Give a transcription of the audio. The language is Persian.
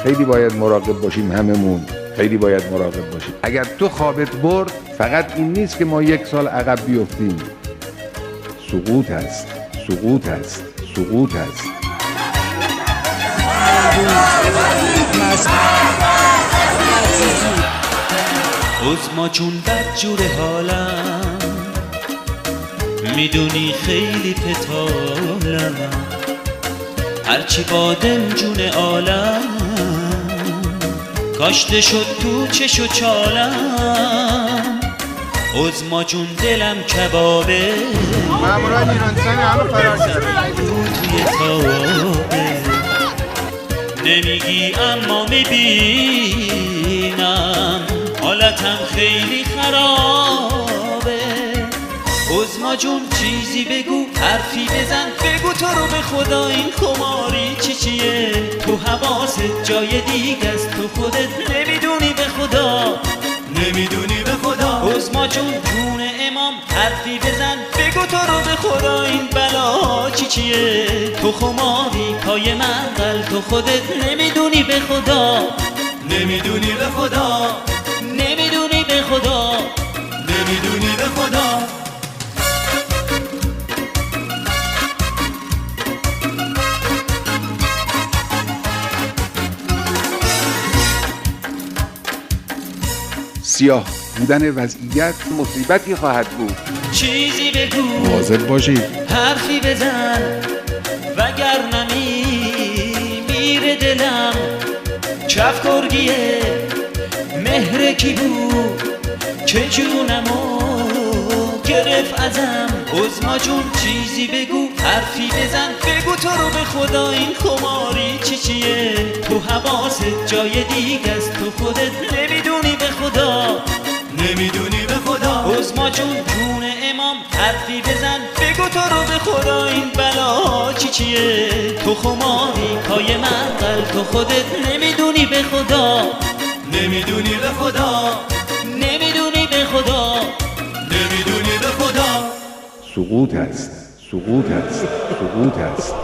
خیلی باید مراقب باشیم، هممون خیلی باید مراقب باشیم. اگر تو خوابت برد فقط این نیست که ما 1 سال عقب بیفتیم، سقوط هست، سقوط هست، سقوط هست. عظما جون بدجور حالم، میدونی خیلی پتالم، هرچی بادم جون عالم، کاشته شد تو چش و چالم. عظما جون دلم کبابه، مامورای ایرانستان همه فرار کردن توی تابه، نمیگی اما میبینم حالتم خیلی خرابه. عظما جون چیزی بگو، حرفی بزن، بگو تو رو به خدا این خماری چیه؟ تو حواست جای دیگه است، تو خودت نمیدونی به خدا، نمیدونی به خدا. عظما جون جون امام حرفی بزن، بگو تو رو به خدا این بلا چیه؟ تو خماری پای منقل، تو خودت نمیدونی به خدا، نمیدونی به خدا، نمیدونی به خدا، نمیدونی به خدا. سیاه بودن وضعیت مصیبتی خواهد بود. چیزی بگو، مواظب باشید، حرفی بزن، وگرنه میره دلم. کف کرگیه مهر کی بود که جونمو گرفت ازم. عظما جون چیزی بگو، حرفی بزن، بگو تو رو به خدا این خماری چیه؟ تو حواست جای دیگه است، تو خودت نمیدونی به خدا، نمیدونی به خدا. عظما جون جون امام حرفی بزن، بگو تو رو به خدا این بلا چیه؟ تو خماری پای منقل، تو خودت نمیدونی به خدا، نمیدونی به خدا، نمیدونی به خدا، نمیدونی به خدا. سقوط هست، سقوط هست، سقوط هست.